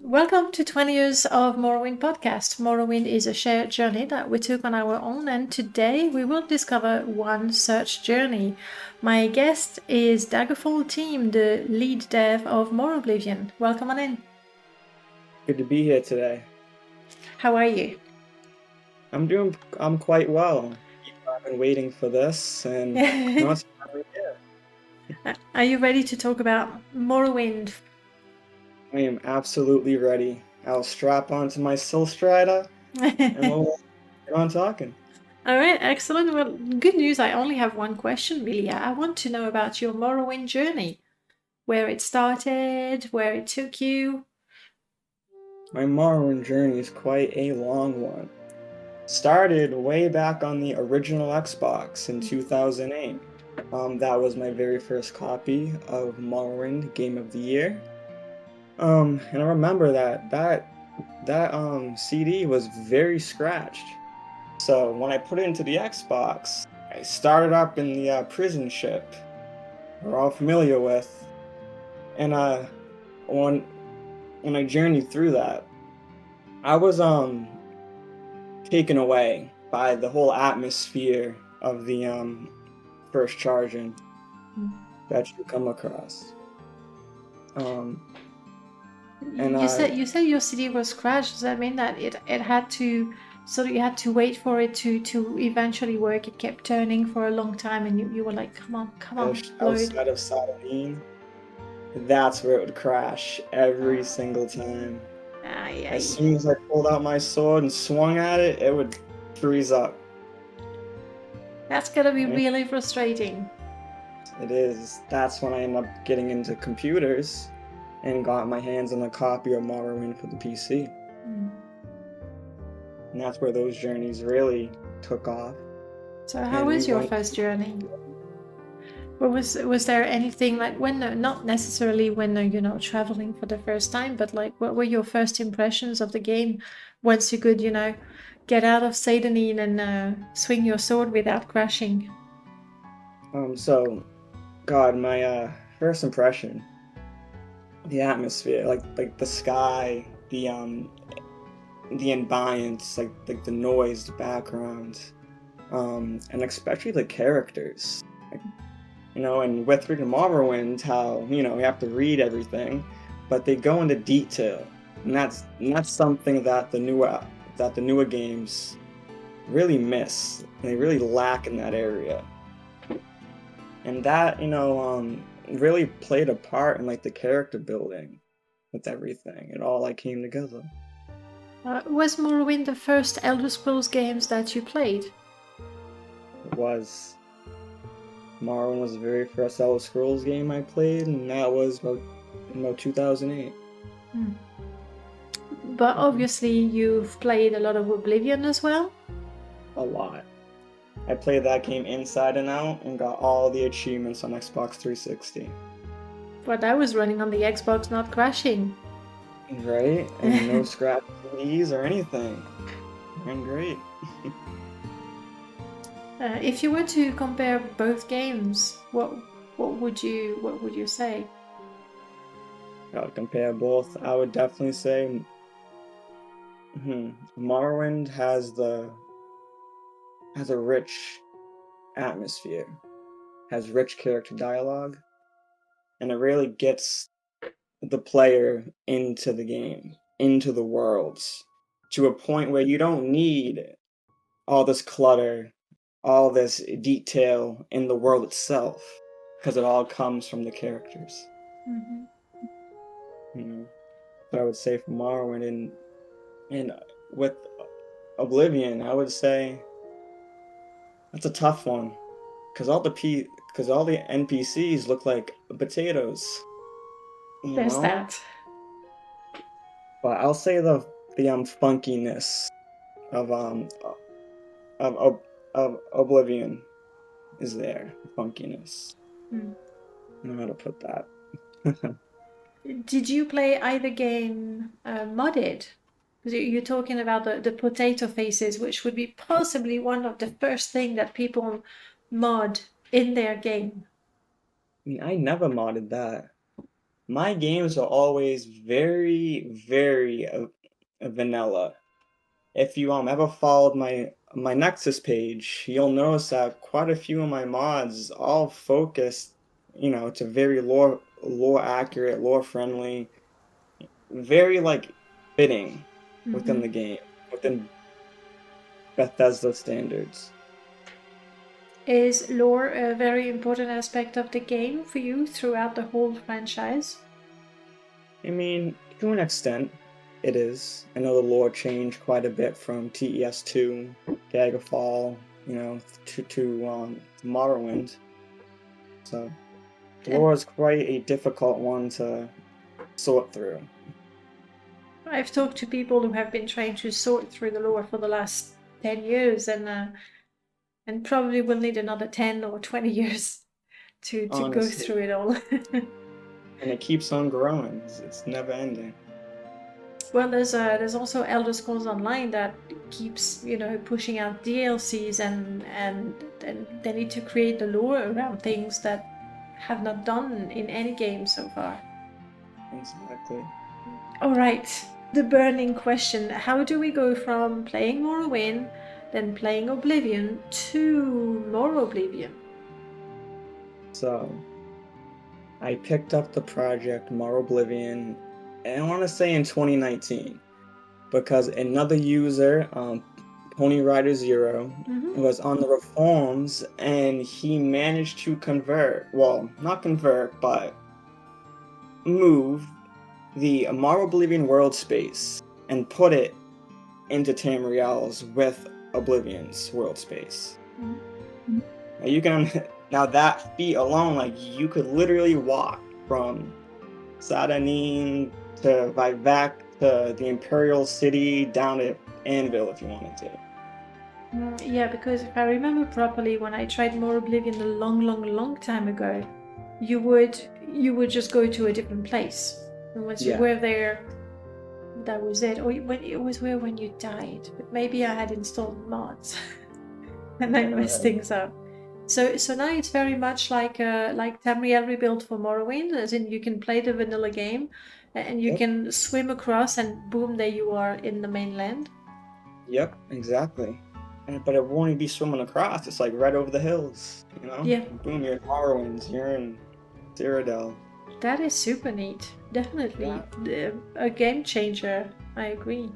Welcome to 20 years of Morrowind podcast. Morrowind is a shared journey that we took on our own, and today we will discover one such journey. My guest is DaggerfallTeam, the lead dev of Morroblivion. Welcome on in. Good to be here today. How are you? I'm quite well. I've been waiting for this, and now it's finally here. Are you ready to talk about Morrowind? I am absolutely ready. I'll strap onto my Soul Strider, and we'll get on talking. All right, excellent. Well, good news. I only have one question, really. I want to know about your Morrowind journey, where it started, where it took you. My Morrowind journey is quite a long one. Started way back on the original Xbox in 2008. That was my very first copy of Morrowind Game of the Year. And I remember that CD was very scratched. So when I put it into the Xbox, I started up in the prison ship we're all familiar with, and when I journeyed through that, I was taken away by the whole atmosphere of the first charging that you come across. And you said your CD was crashed. Does that mean that it had to, so you had to wait for it to eventually work? It kept turning for a long time, and you were like, come on, outside of Saladin, that's where it would crash every single time. As soon as I pulled out my sword and swung at it, it would freeze up. That's gonna be really frustrating. It is. That's when I ended up getting into computers and got my hands on a copy of Morrowind for the PC. And that's where those journeys really took off. So how was your first journey? Was there anything like not necessarily when traveling for the first time, but like what were your first impressions of the game once you could get out of Sadanin and swing your sword without crashing? So, God, my first impression, the atmosphere, like the sky, the ambience, like the noise, the background, and especially the characters. And with reading Morrowind, how we have to read everything, but they go into detail, and that's something that the newer games really miss. And they really lack in that area, and that really played a part in like the character building with everything. It all came together. Was Morrowind the first Elder Scrolls games that you played? It was. Morrowind was the very first Elder Scrolls game I played, and that was about 2008. But obviously you've played a lot of Oblivion as well? A lot. I played that game inside and out and got all the achievements on Xbox 360. But I was running on the Xbox, not crashing. Right? And no scratches or anything. And great. If you were to compare both games, what would you say? I would compare both. I would definitely say Morrowind has a rich atmosphere, has rich character dialogue, and it really gets the player into the game, into the worlds, to a point where you don't need all this clutter, all this detail in the world itself, because it all comes from the characters. But I would say for Morrowind and with Oblivion, I would say that's a tough one, because all the NPCs look like potatoes. There's that. But I'll say the funkiness of Oblivion is there. Funkiness. I don't know how to put that. Did you play either game modded? Because you're talking about the potato faces, which would be possibly one of the first thing that people mod in their game. I mean, I never modded that. My games are always very, very vanilla. If you ever followed my Nexus page, you'll notice that quite a few of my mods all focused, to very lore accurate, lore friendly, very like fitting within Hmm. the game, within Bethesda standards. Is lore a very important aspect of the game for you throughout the whole franchise? I mean, to an extent, it is. I know the lore changed quite a bit from TES2, Daggerfall, to Morrowind. So And lore is quite a difficult one to sort through. I've talked to people who have been trying to sort through the lore for the last 10 years and probably will need another 10 or 20 years to go Honestly. through it all. And it keeps on growing. It's never ending. Well, there's also Elder Scrolls Online that keeps pushing out DLCs and they need to create the lore around things that have not done in any game so far. Exactly. All right, the burning question: how do we go from playing Morrowind, then playing Oblivion to Morroblivion? So I picked up the project Morroblivion, and I want to say in 2019, because another user, Pony Rider Zero, Mm-hmm. was on the reforms and he managed to convert, well, not convert, but move the Morroblivion world space and put it into Tamriel's with Oblivion's world space. Mm-hmm. Now you can now that feat alone, like you could literally walk from Sadanin to Vivek to the Imperial City down to Anvil if you wanted to. Yeah, because if I remember properly, when I tried Morroblivion a long time ago, you would just go to a different place, and once you Yeah. were there, that was it. Or when it was where when you died, but maybe I had installed mods and I messed things up. So now it's very much like Tamriel Rebuilt for Morrowind, as in you can play the vanilla game, and you Yep. can swim across, and boom, there you are in the mainland. Yep, exactly. But it won't even be swimming across. It's like right over the hills, you know? Yeah, Boom, you're in Morrowind, you're in Cyrodiil. that is super neat. Definitely Yeah. a game changer. I agree.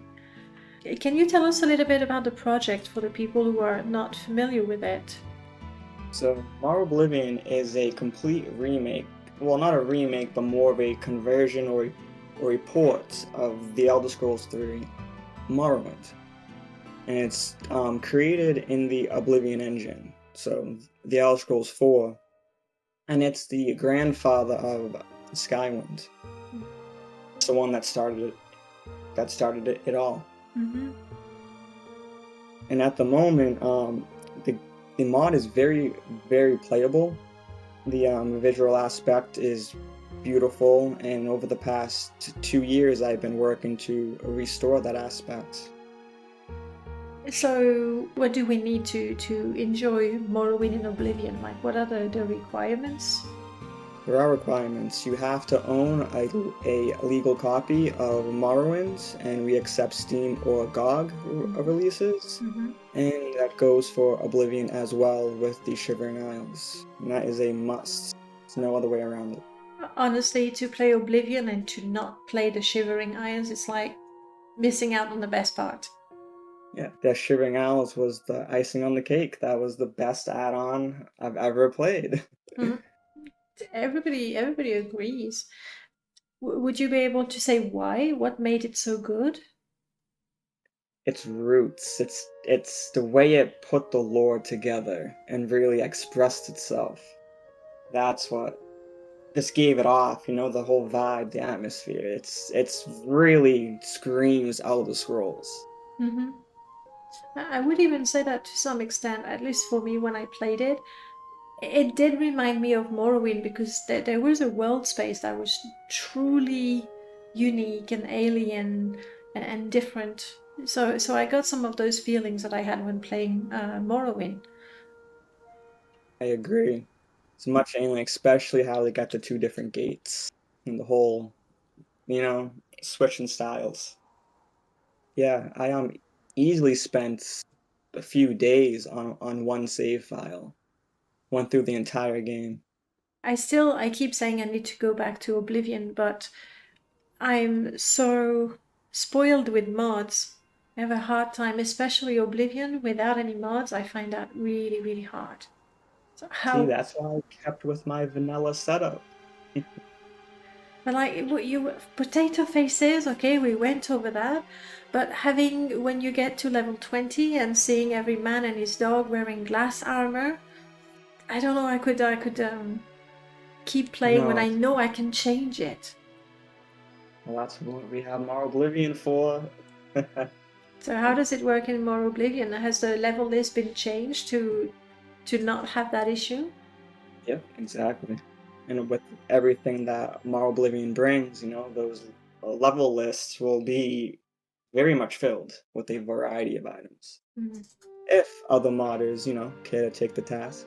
Can you tell us a little bit about the project for the people who are not familiar with it? So, Morroblivion is a complete remake. Well, not a remake, but more of a conversion or a port of the Elder Scrolls 3 Morrowind. And it's created in the Oblivion engine. So, the Elder Scrolls 4. And it's the grandfather of Skywind. It's the one that started it all. Mm-hmm. And at the moment, the mod is very, very playable. The visual aspect is beautiful, and over the past 2 years, I've been working to restore that aspect. So, what do we need to enjoy Morrowind and Oblivion? Like, what are the requirements? There are requirements. You have to own a legal copy of Morrowind, and we accept Steam or GOG releases. Mm-hmm. And that goes for Oblivion as well with the Shivering Isles. And that is a must. There's no other way around it. Honestly, to play Oblivion and to not play the Shivering Isles, it's like missing out on the best part. Yeah, that Shivering Isles was the icing on the cake. That was the best add-on I've ever played. Mm-hmm. Everybody agrees. Would you be able to say why? What made it so good? Its roots, it's the way it put the lore together and really expressed itself. That's what just gave it off, the whole vibe, the atmosphere. It's really screams Elder Scrolls. Mm-hmm. I would even say that to some extent, at least for me when I played it, it did remind me of Morrowind because there was a world space that was truly unique and alien and different. So I got some of those feelings that I had when playing Morrowind. I agree. It's much alien, especially how they got the two different gates. and the whole, switch in styles. Yeah, I easily spent a few days on one save file. Went through the entire game. I keep saying I need to go back to Oblivion, but I'm so spoiled with mods. I have a hard time, especially Oblivion. Without any mods, I find that really, really hard. So See, how? that's why I kept with my vanilla setup. But like what you potato faces, okay, we went over that. But having when you get to level 20 and seeing every man and his dog wearing glass armor, I don't know. I could keep playing when No, I know I can change it. well, that's what we have Morroblibion for. So how does it work in Morroblivion? Has the level list been changed to not have that issue? Yep, exactly. And with everything that Morroblivion brings, those level lists will be very much filled with a variety of items. Mm. If other modders, care to take the task.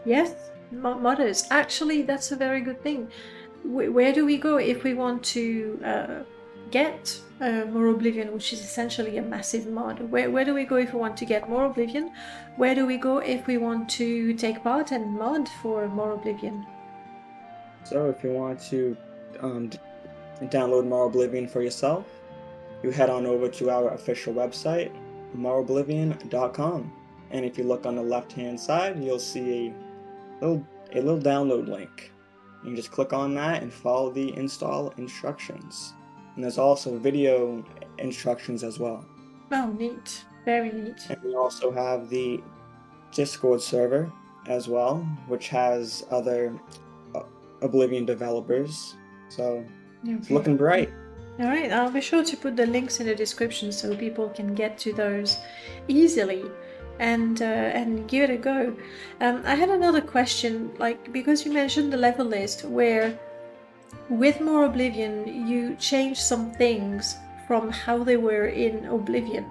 Yes, modders. Actually, that's a very good thing. Where do we go if we want to get Morroblivion, which is essentially a massive mod? Where do we go if we want to get Morroblivion? Where do we go if we want to take part and mod for Morroblivion? So if you want to download Morroblivion for yourself, you head on over to our official website, morroblivion.com. And if you look on the left-hand side, you'll see a little download link. You just click on that and follow the install instructions. And there's also video instructions as well. Oh, neat. Very neat. And we also have the Discord server as well, which has other Oblivion developers. So it's looking bright. All right, I'll be sure to put the links in the description so people can get to those easily and give it a go. I had another question, like because you mentioned the level list, where with Morroblivion you changed some things from how they were in Oblivion.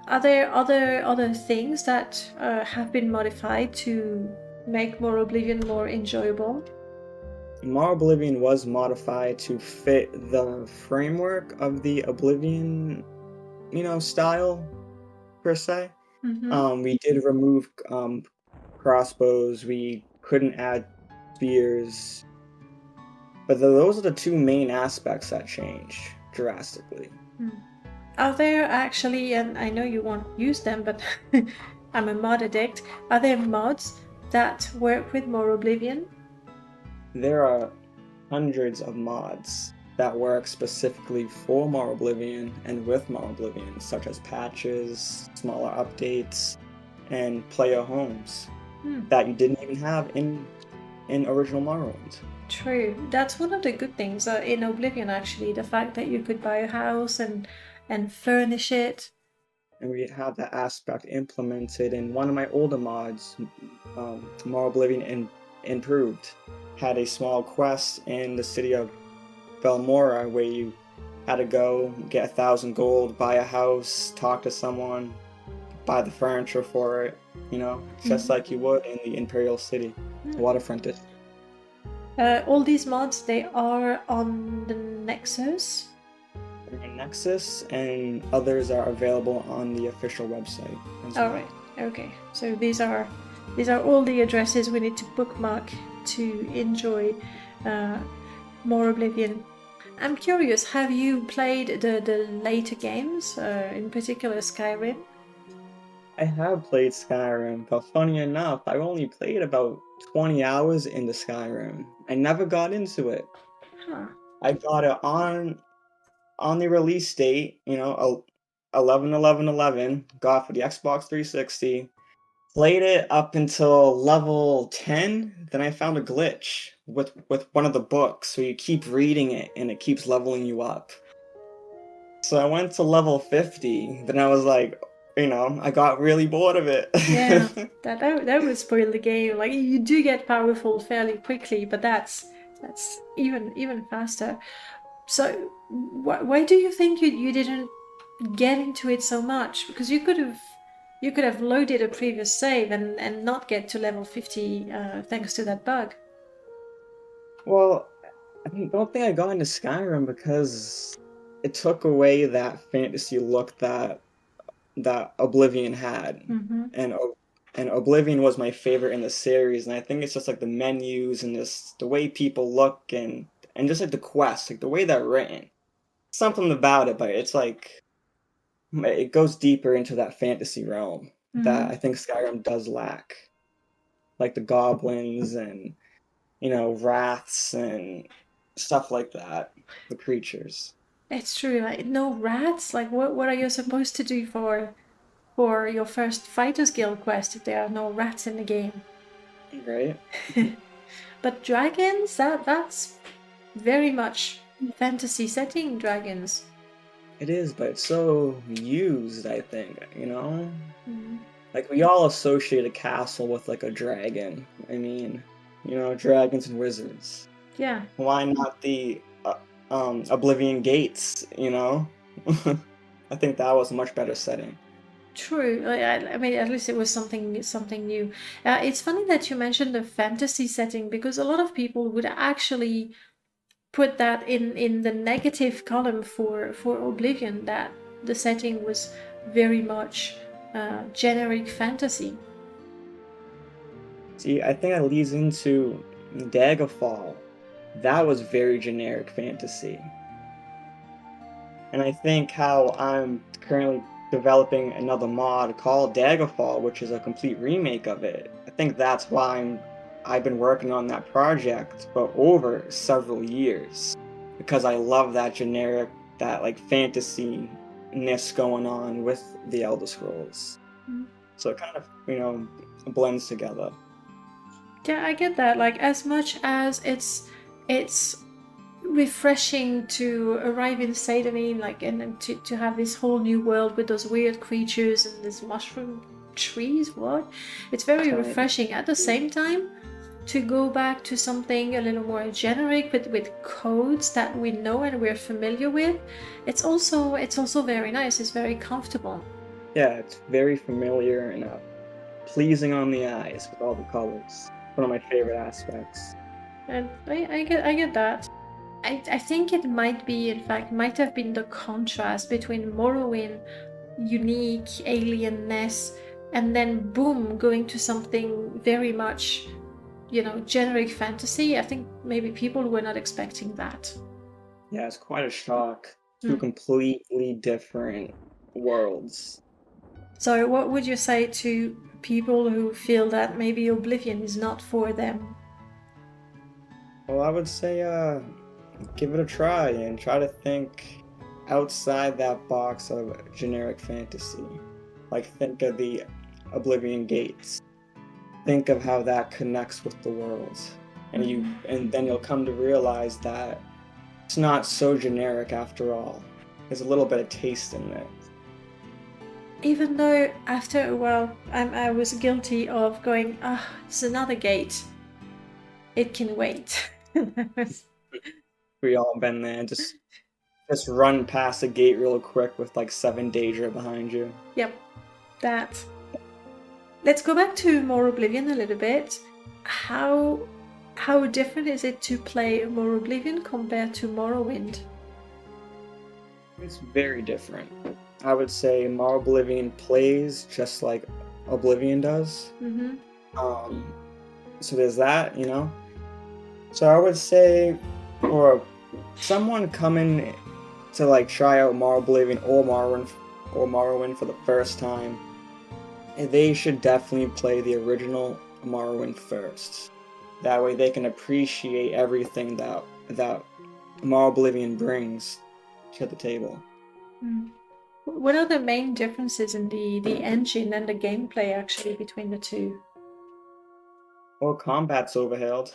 Are there other things that have been modified to make Morroblivion more enjoyable? Morroblivion was modified to fit the framework of the Oblivion, style per se. Mm-hmm. We did remove crossbows. We couldn't add spears, but those are the two main aspects that change drastically. Are there actually, and I know you won't use them, but I'm a mod addict, are there mods that work with Morroblivion? There are hundreds of mods that work specifically for Morroblivion and with Morroblivion, such as patches, smaller updates, and player homes that you didn't even have in original Morrowind. True. That's one of the good things in Oblivion, actually, the fact that you could buy a house and furnish it. And we have that aspect implemented in one of my older mods, Morroblivion Improved. Had a small quest in the city of Belmora where you had to go get 1,000 gold, buy a house, talk to someone, buy the furniture for it, just like you would in the Imperial City, waterfront district. All these mods, they are on the Nexus. They're on Nexus, and others are available on the official website. All right. Okay. So these are all the addresses we need to bookmark to enjoy Morroblivion. I'm curious, have you played the later games, in particular Skyrim? I have played Skyrim, but funny enough, I only played about 20 hours into Skyrim. I never got into it. Huh. I got it on the release date, 11/11/11, got for the Xbox 360, played it up until level 10, then I found a glitch with one of the books, so you keep reading it and it keeps leveling you up. So I went to level 50, then I was like, I got really bored of it. Yeah, that would spoil the game. Like you do get powerful fairly quickly, but that's even faster. So why do you think you didn't get into it so much? Because you could have loaded a previous save and not get to level 50 thanks to that bug. Well, don't think I got into Skyrim because it took away that fantasy look that Oblivion had, Mm-hmm. and and Oblivion was my favorite in the series, and I think it's just like the menus and just the way people look and just like the quests, like the way they're written. Something about it, but it's like it goes deeper into that fantasy realm that Mm-hmm. I think Skyrim does lack, like the goblins and wraths and stuff like that, the creatures, It's true. Like no rats. Like what are you supposed to do for your first Fighters Guild quest if there are no rats in the game? right? But dragons, that's very much fantasy setting dragons. It is, but it's so used, I think, Mm. Like we all associate a castle with like a dragon. I mean, dragons and wizards. Yeah, Why not the Oblivion gates, I think that was a much better setting. true. Like, I mean, at least it was something new. It's funny that you mentioned the fantasy setting because a lot of people would actually put that in the negative column for Oblivion, that the setting was very much generic fantasy. See, I think that leads into Daggerfall. That was very generic fantasy. And I think how I'm currently developing another mod called Daggerfall, which is a complete remake of it. I think that's why I've been working on that project for over several years. Because I love that generic, that like fantasy-ness going on with the Elder Scrolls. Mm. So it kind of, blends together. Yeah, I get that. Like as much as it's refreshing to arrive in Sadamin, like and then to have this whole new world with those weird creatures and these mushroom trees. What? It's very Time. refreshing. At the same time, to go back to something a little more generic with codes that we know and we're familiar with, it's also very nice. It's very comfortable. Yeah, it's very familiar and pleasing on the eyes with all the colors. One of my favorite aspects. And I get that. I think it might be, in fact, might have been the contrast between Morrowind, unique alienness, and then boom, going to something very much, generic fantasy. I think maybe people were not expecting that. Yeah, it's quite a shock. Two Mm. completely different worlds. So, what would you say to people who feel that maybe Oblivion is not for them? Well, I would say give it a try and try to think outside that box of generic fantasy. Like think of the Oblivion gates. Think of how that connects with the world. And then you'll come to realize that it's not so generic after all. There's a little bit of taste in it. Even though after a while I was guilty of going, it's another gate. It can wait. We all been there. Just run past the gate real quick with like 7 Daedra behind you. Yep, that. Let's go back to Morroblivion a little bit. How different is it to play Morroblivion compared to Morrowind? It's very different. I would say Morroblivion plays just like Oblivion does. Mm-hmm. So there's that. So I would say, for someone coming to like try out Morroblivion or Morrowind for the first time, they should definitely play the original Morrowind first. That way they can appreciate everything that Morroblivion brings to the table. Mm. What are the main differences in the engine and the gameplay actually between the two? Well, combat's overhauled,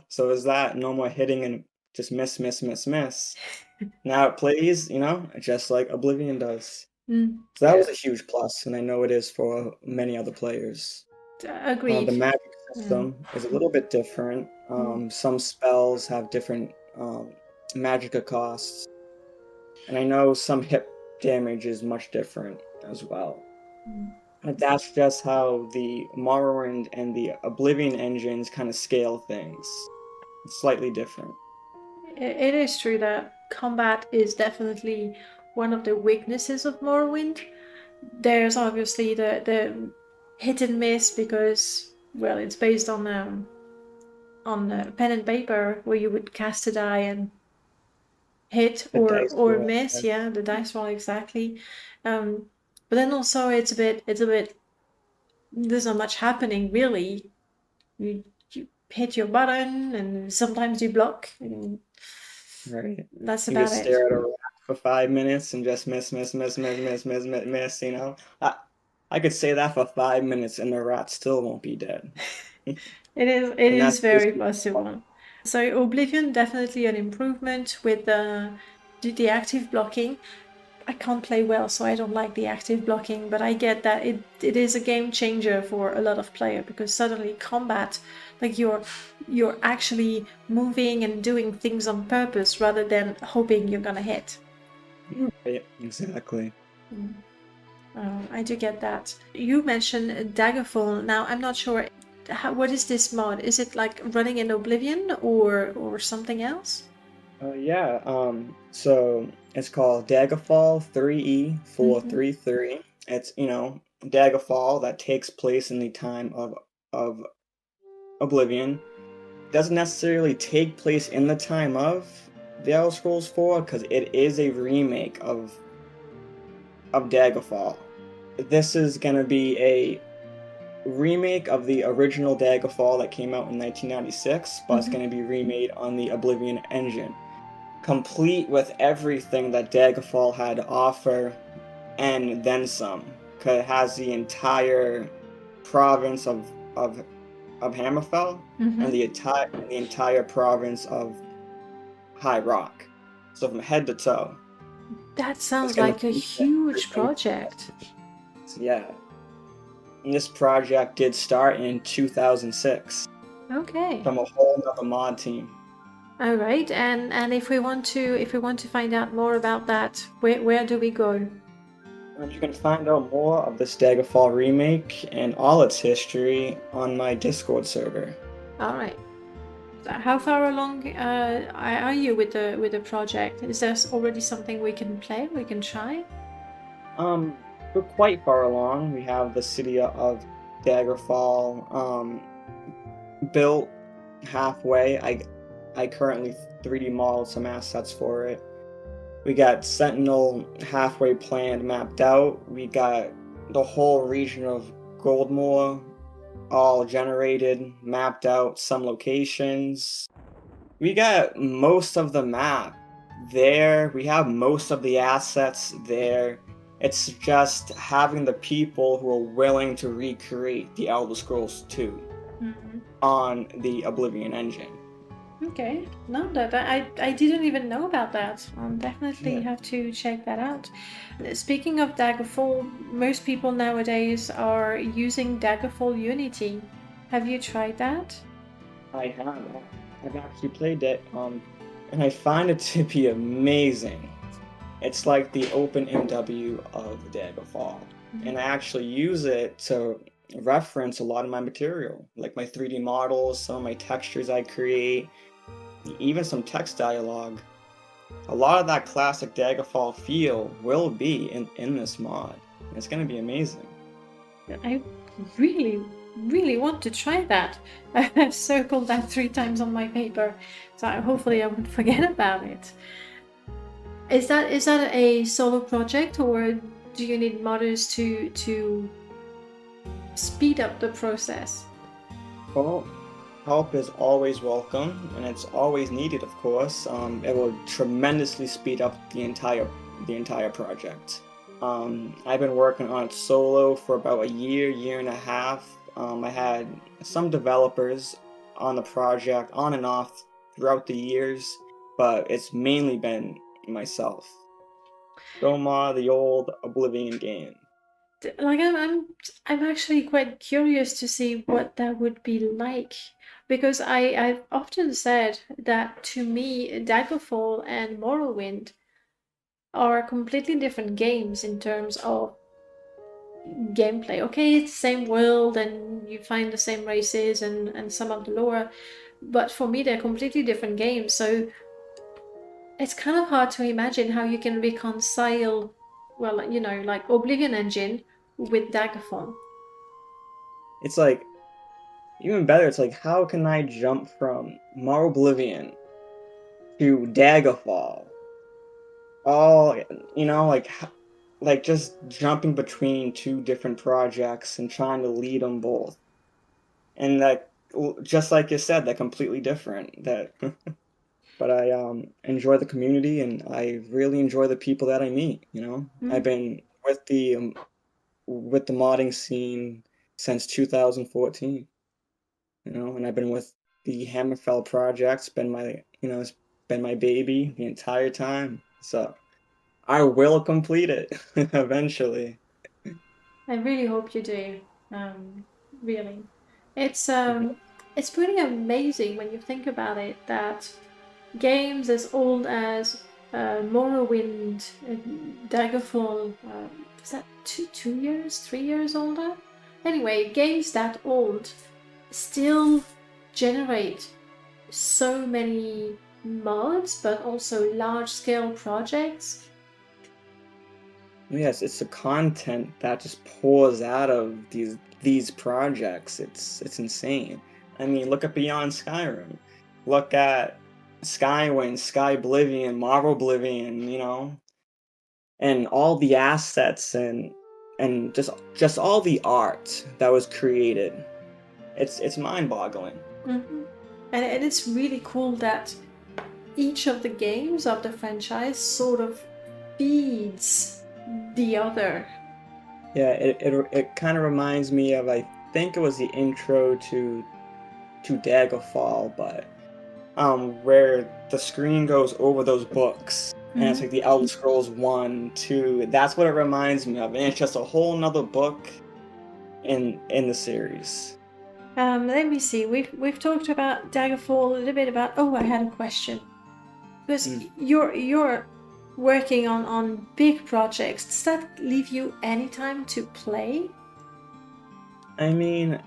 so is that no more hitting and just miss, miss, miss, miss. Now it plays, just like Oblivion does. Mm. So that was a huge plus, and I know it is for many other players. The Agreed. magic Mm. system is a little bit different. Some spells have different magicka costs, and I know some hit damage is much different as well. Mm. And that's just how the Morrowind and the Oblivion engines kind of scale things. It's slightly different. It is true that combat is definitely one of the weaknesses of Morrowind. There's obviously the hit and miss because, well, it's based on pen and paper where you would cast a die and hit The dice or roll. miss. Yeah, the dice roll exactly. But then also it's a bit there's not much happening really. You hit your button and sometimes you block and Right. that's You about just it. stare at a rat for 5 minutes and just miss, you know? I could say that for 5 minutes and the rat still won't be dead. It And is that's very basically possible. So Oblivion definitely an improvement with the active blocking. I can't play well, so I don't like the active blocking, but I get that it is a game changer for a lot of players because suddenly combat, like you're actually moving and doing things on purpose rather than hoping you're gonna hit. right. Exactly. I do get that. You mentioned Daggerfall. Now I'm not sure what is this mod? Is it like running in Oblivion or something else? Yeah, so it's called Daggerfall 3E Mm-hmm. 433. It's, Daggerfall that takes place in the time of Oblivion. Doesn't necessarily take place in the time of the Elder Scrolls 4 because it is a remake of Daggerfall. This is gonna be a remake of the original Daggerfall that came out in 1996, but it's Mm-hmm. gonna be remade on the Oblivion engine, complete with everything that Daggerfall had to offer and then some. Cause it has the entire province of Hammerfell Mm-hmm. and the entire province of High Rock. So from head to toe, That it's sounds gonna like a feature huge everything. project. So yeah, and this project did start in 2006 Okay. from a whole nother mod team. All right. And if we want to find out more about that, where do we go? And you can find out more of this Daggerfall remake and all its history on my Discord server. All right. How far along are you with the project? Is there already something we can play? We can try? Um, we're quite far along. We have the city of Daggerfall built halfway. I currently 3D modeled some assets for it. We got Sentinel halfway planned, mapped out. We got the whole region of Goldmoor all generated, mapped out, some locations. We got most of the map there. We have most of the assets there. It's just having the people who are willing to recreate the Elder Scrolls 2 Mm-hmm. on the Oblivion engine. Okay. No, that I didn't even know about that. I'll definitely Yeah, have to check that out. Speaking of Daggerfall, most people nowadays are using Daggerfall Unity. Have you tried that? I have. I've actually played it, and I find it to be amazing. It's like the open MW of Daggerfall, and I actually use it to reference a lot of my material, like my 3D models, some of my textures I create, even some text dialogue. A lot of that classic Daggerfall feel will be in this mod. And it's gonna be amazing. I really, really want to try that. I've circled that 3 times on my paper, so hopefully I won't forget about it. Is that a solo project, or do you need modders to speed up the process? Well, help is always welcome, and it's always needed, of course. It will tremendously speed up the entire project. I've been working on it solo for about a year and a half. I had some developers on the project on and off throughout the years, but it's mainly been myself. Goma, the old Oblivion game. Like I'm actually quite curious to see what that would be like because I've often said that to me Daggerfall and Morrowind are completely different games in terms of gameplay. Okay, it's the same world and you find the same races and some of the lore, but for me they're completely different games. So it's kind of hard to imagine how you can reconcile, well, like Oblivion engine with Daggerfall. It's like, even better, it's like, how can I jump from Morroblivion to Daggerfall? All, like just jumping between two different projects and trying to lead them both. And that, just like you said, they're completely different. That, but I enjoy the community and I really enjoy the people that I meet. I've been with the modding scene since 2014. And I've been with the Hammerfell project. It's been my baby the entire time. So I will complete it eventually. I really hope you do. Um, really, it's um, it's pretty amazing when you think about it that games as old as Morrowind and Daggerfall, is that 2 years, 3 years older? Anyway, games that old still generate so many mods, but also large-scale projects. Yes, it's the content that just pours out of these projects. It's insane. I mean, look at Beyond Skyrim. Look at Skywind, Skyblivion, Morroblivion, and all the assets and just all the art that was created. It's mind-boggling. Mm-hmm. And it's really cool that each of the games of the franchise sort of feeds the other. Yeah, it kind of reminds me of, I think it was the intro to Daggerfall, but where the screen goes over those books and it's like the Elder Scrolls 1, 2. That's what it reminds me of, and it's just a whole nother book in the series. Let me see. We've talked about Daggerfall a little bit about. Oh, I had a question. Because you're working on big projects. Does that leave you any time to play? I mean,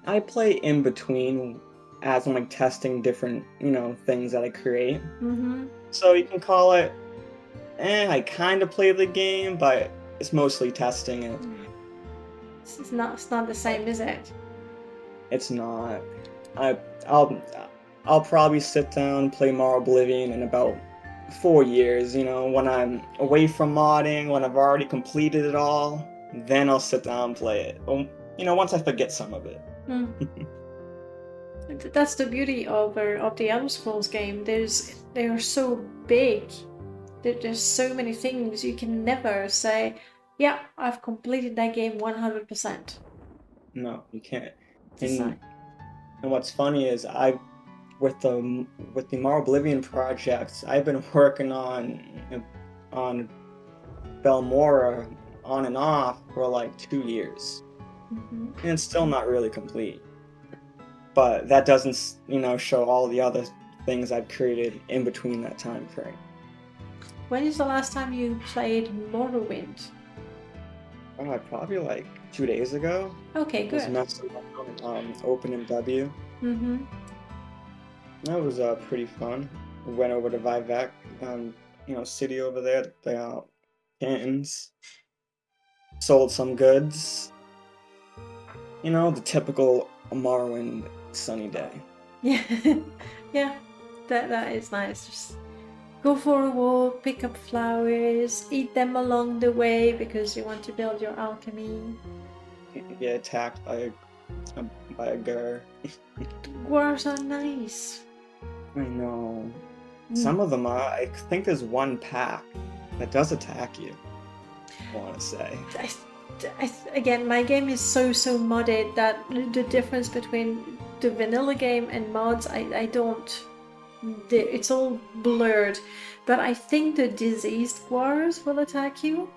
I play in between as I'm like testing different, things that I create. Mm-hmm. So you can call it, I kind of play the game, but it's mostly testing it. It's not the same, is it? It's not. I I'll probably sit down, play Morroblivion in about 4 years, when I'm away from modding, when I've already completed it all, then I'll sit down and play it. Well, once I forget some of it. That's the beauty of the Elder Scrolls game. They are so big. There's so many things you can never say, yeah, I've completed that game 100%. No, you can't. Decide. And what's funny is with the Morroblivion projects, I've been working on Belmora on and off for like 2 years. And it's still not really complete. But that doesn't, show all the other things I've created in between that time frame. When is the last time you played Morrowind? Oh, probably like 2 days ago. Okay, good. I was messing up on OpenMW. That was pretty fun. We went over to Vivek, city over there, the cantons. Sold some goods. The typical Morrowind sunny day. Yeah, yeah, that is nice. Just go for a walk, pick up flowers, eat them along the way because you want to build your alchemy. Get attacked by a gur. Dwarves are nice. I know. Some of them are. I think there's one pack that does attack you, I want to say. Again, my game is so modded that the difference between the vanilla game and mods, I don't... It's all blurred. But I think the diseased dwarves will attack you.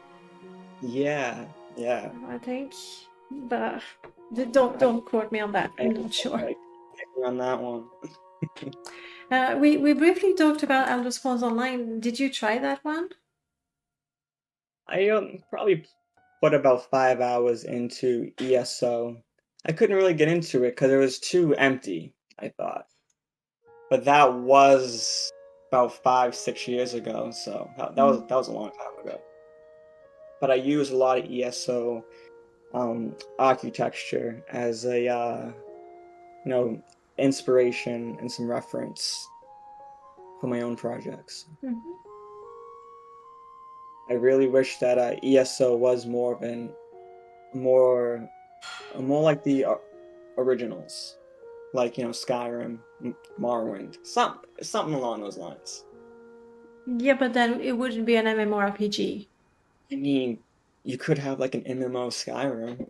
Yeah. I think. But don't quote me on that. I'm not sure. On that one. We briefly talked about Elder Scrolls Online. Did you try that one? I probably put about 5 hours into ESO. I couldn't really get into it because it was too empty, I thought. But that was about 5-6 years ago, so that was a long time ago. But I use a lot of ESO architecture as a inspiration and some reference for my own projects. Mm-hmm. I really wish that ESO was more like the originals, like Skyrim, Morrowind, something along those lines. Yeah, but then it wouldn't be an MMORPG. I mean, you could have like an MMO Skyrim.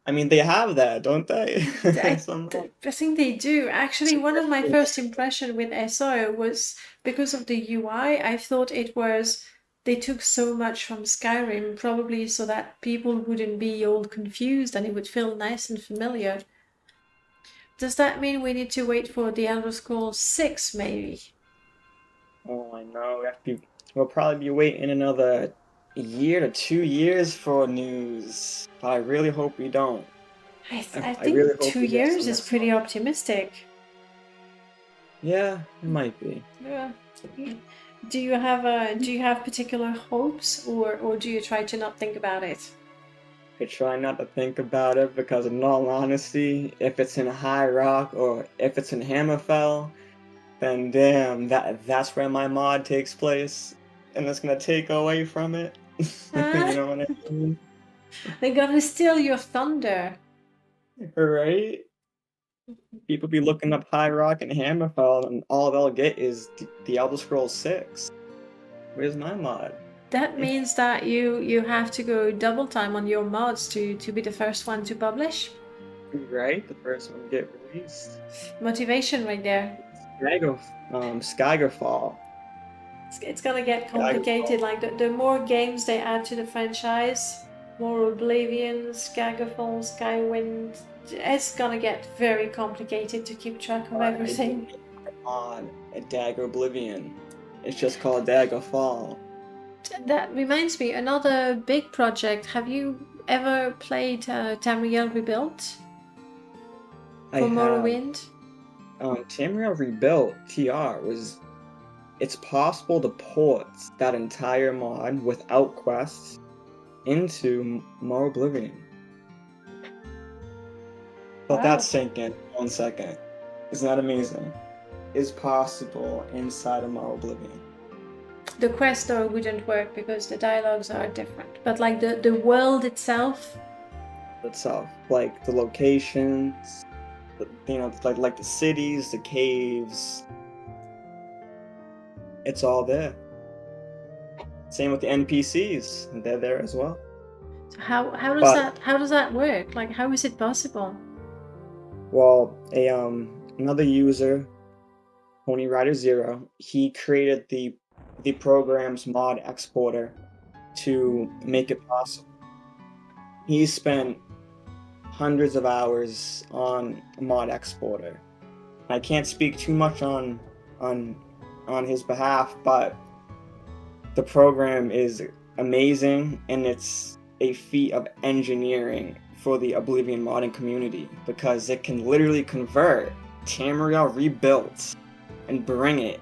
I mean, they have that, don't they? I think they do. Actually, one of my first impression with SO was because of the UI. I thought it was they took so much from Skyrim, probably so that people wouldn't be all confused and it would feel nice and familiar. Does that mean we need to wait for the Elder Scrolls 6, maybe? Oh, I know. We'll probably be waiting another year to 2 years for news. But I really hope we don't. I I really think hope 2 we get years some is next pretty month. optimistic. Yeah, it might be. Yeah. Do you have particular hopes, or do you try to not think about it? I try not to think about it because, in all honesty, if it's in High Rock or if it's in Hammerfell, then damn, that's where my mod takes place, and it's gonna take away from it. You know what I mean? They're gonna steal your thunder. Right? People be looking up High Rock and Hammerfell, and all they'll get is the Elder Scrolls 6. Where's my mod? That means that you have to go double time on your mods to be the first one to publish. Right? The first one to get released. Motivation right there. Skygerfall. It's gonna get complicated. Like the more games they add to the franchise, more Oblivion, Daggerfall, Skywind, it's gonna get very complicated to keep track of everything. On a Oblivion. It's just called Daggerfall. That reminds me, another big project. Have you ever played Tamriel Rebuilt for Morrowind? Tamriel Rebuilt TR it's possible to port that entire mod without quests into Morroblivion. Let that sink in 1 second. Isn't that amazing? It's possible inside of Morroblivion. The quest though wouldn't work because the dialogues are different. But like the world itself, like the locations, like the cities, the caves. It's all there. Same with the NPCs; they're there as well. So how does that work? Like, how is it possible? Well, another user, Pony Rider Zero, he created the program's mod exporter to make it possible. He spent hundreds of hours on a mod exporter. I can't speak too much on his behalf, but the program is amazing, and it's a feat of engineering for the Oblivion modding community because it can literally convert Tamriel Rebuilt and bring it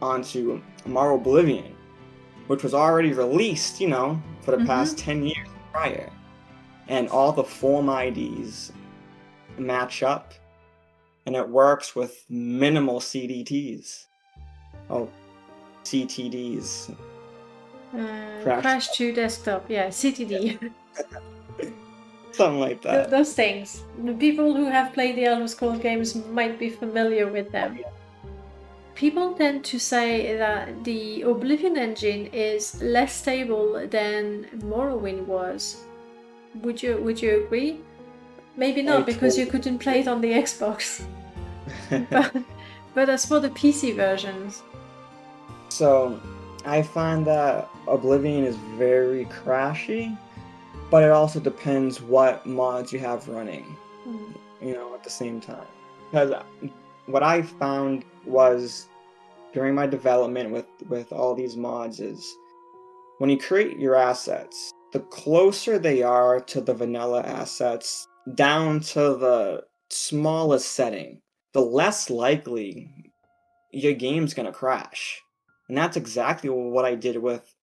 onto Morroblivion, which was already released, for the past 10 years prior. And all the form IDs match up, and it works with minimal CDTs. Oh, CTDs. Crash to desktop, yeah, CTD. Something like that. Those things. The people who have played the Elder Scrolls games might be familiar with them. People tend to say that the Oblivion engine is less stable than Morrowind was. Would you agree? Maybe not, because you couldn't play it on the Xbox. but as for the PC versions. So, I find that Oblivion is very crashy, but it also depends what mods you have running, at the same time. Because what I found was, during my development with all these mods, is when you create your assets, the closer they are to the vanilla assets, down to the smallest setting, the less likely your game's gonna crash. And that's exactly what I did with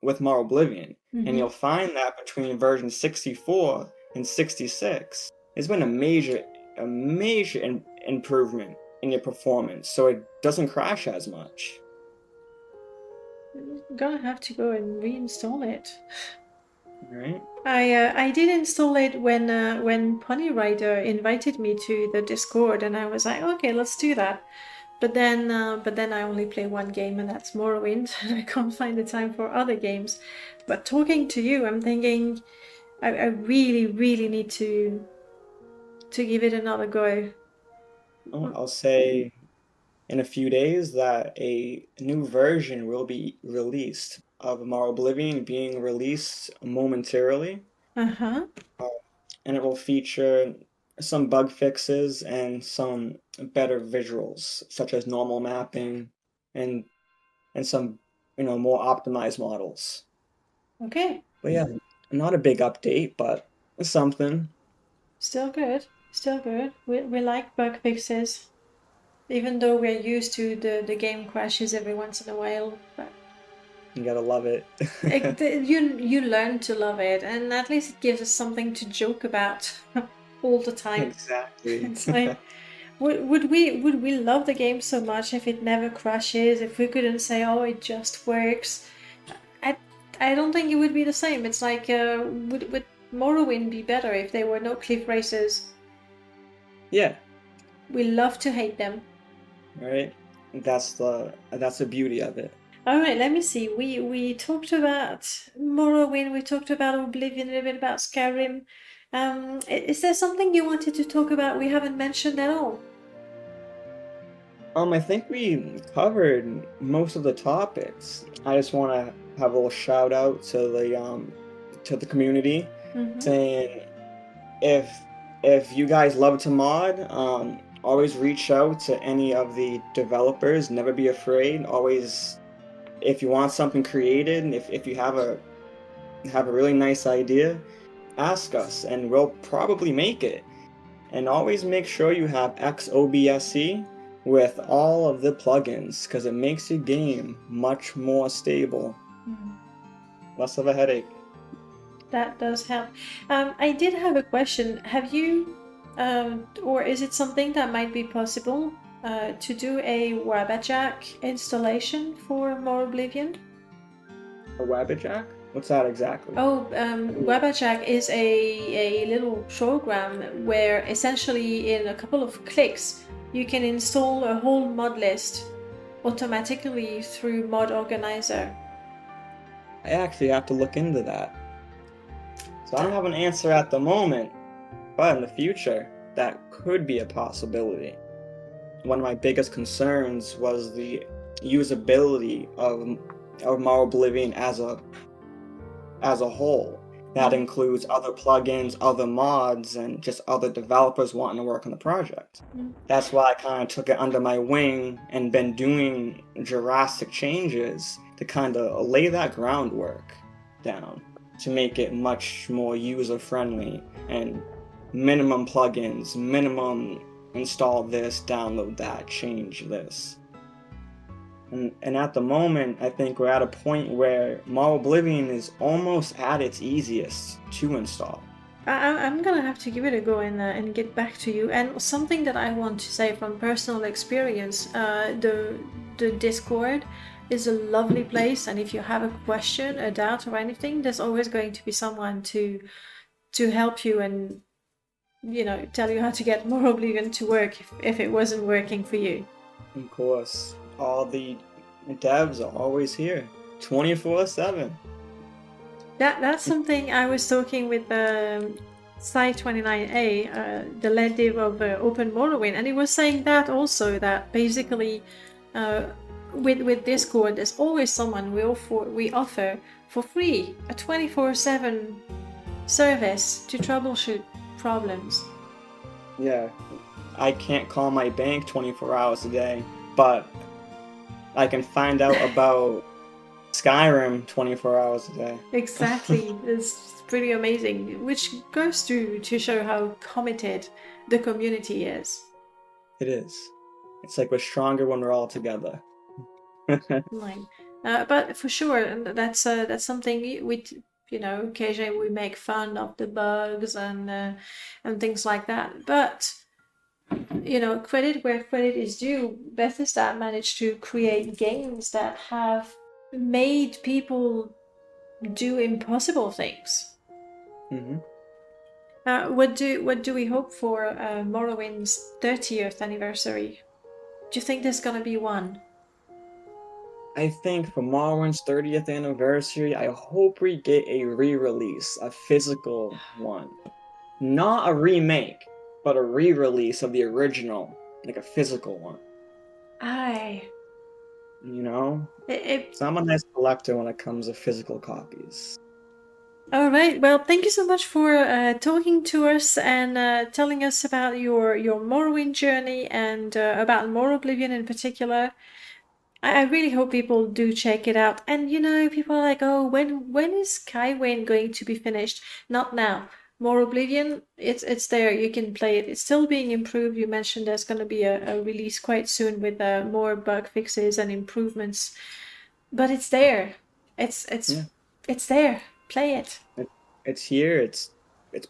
Morroblivion. And you'll find that between version 64 and 66, there's been a major improvement in your performance, so it doesn't crash as much. I'm gonna have to go and reinstall it. Right? I did install it when Pony Rider invited me to the Discord, and I was like, okay, let's do that. But then I only play one game, and that's Morrowind, and I can't find the time for other games. But talking to you, I'm thinking I really, really need to give it another go. I'll say in a few days that a new version will be released of Morroblivion, being released momentarily. Uh-huh. And it will feature some bug fixes and some better visuals, such as normal mapping and some more optimized models. Okay. But yeah, not a big update, but something. Still good. Still good. We like bug fixes, even though we're used to the game crashes every once in a while. But You gotta love it. you learn to love it, and at least it gives us something to joke about all the time. Exactly. It's like, would we love the game so much if it never crashes? If we couldn't say, oh, it just works? I don't think it would be the same. It's like, would Morrowind be better if there were no cliff races? Yeah. We love to hate them. Right. That's the beauty of it. All right, let me see. We talked about Morrowind. We talked about Oblivion, a little bit about Skyrim. Is there something you wanted to talk about we haven't mentioned at all? I think we covered most of the topics. I just want to have a little shout out to the community, saying if you guys love to mod, always reach out to any of the developers. Never be afraid. Always, if you want something created, if you have a really nice idea, ask us, and we'll probably make it. And always make sure you have XOBSC with all of the plugins, because it makes your game much more stable. Less of a headache. That does help. I did have a question. Have you, or is it something that might be possible to do a Wabajack installation for Morroblivion? A Wabajack? What's that exactly? Oh, Wabajack is a little program where essentially in a couple of clicks you can install a whole mod list automatically through Mod Organizer. I actually have to look into that. So I don't have an answer at the moment, but in the future, that could be a possibility. One of my biggest concerns was the usability of Morroblivion as a whole. That includes other plugins, other mods, and just other developers wanting to work on the project. That's why I kind of took it under my wing and been doing drastic changes to kind of lay that groundwork down to make it much more user-friendly, and minimum plugins, minimum install this, download that, change this. And at the moment, I think we're at a point where Morroblivion is almost at its easiest to install. I'm gonna have to give it a go and get back to you. And something that I want to say from personal experience, the Discord is a lovely place, and if you have a question, a doubt, or anything, there's always going to be someone to help you and tell you how to get Morroblivion to work if it wasn't working for you. Of course, all the devs are always here, 24/7. That's something I was talking with Site29A, the lead dev of Open Morrowind, and he was saying that also, that basically with Discord there's always someone we offer for free a 24/7 service to troubleshoot problems. Yeah, I can't call my bank 24 hours a day, but I can find out about Skyrim 24 hours a day. Exactly. It's pretty amazing, which goes to show how committed the community is. It is. It's like we're stronger when we're all together. Like, but for sure, and that's something occasionally we make fun of the bugs and things like that. But credit where credit is due. Bethesda managed to create games that have made people do impossible things. Hmm. What do we hope for Morrowind's 30th anniversary? Do you think there's gonna be one? I think for Morrowind's 30th anniversary, I hope we get a re-release, a physical one. Not a remake, but a re-release of the original, like a physical one. Aye. You know? It, So I'm a nice collector when it comes to physical copies. all right. Well, thank you so much for talking to us and telling us about your Morrowind journey and about Morroblivion in particular. I really hope people do check it out. And people are like, oh, when is Skywin going to be finished? Not now. Morroblivion, it's there. You can play it. It's still being improved. You mentioned there's going to be a release quite soon with more bug fixes and improvements. But it's there. It's Yeah. it's there. Play it. It's here, it's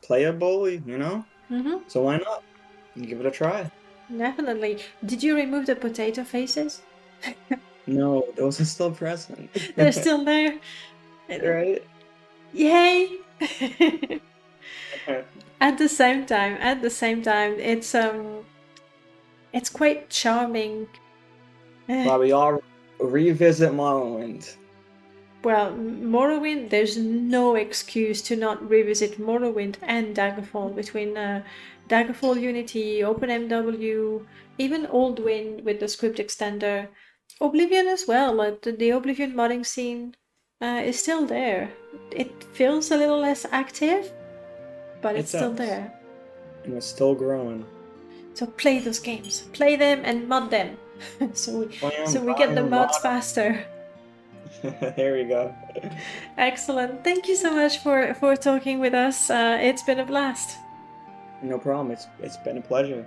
playable, you know? Mm-hmm. So why not? Give it a try. Definitely. Did you remove the potato faces? No, those are still present. They're still there. Right? Yay! At the same time, it's quite charming. While we all revisit Morrowind. Well, Morrowind, there's no excuse to not revisit Morrowind and Daggerfall between Daggerfall Unity, OpenMW, even Old Wind with the script extender, Oblivion as well. Like the Oblivion modding scene is still there. It feels a little less active, but it's still there. And it's still growing. So play those games, play them and mod them, so we get the mods faster. There we go. Excellent. Thank you so much for talking with us. It's been a blast. No problem. It's been a pleasure.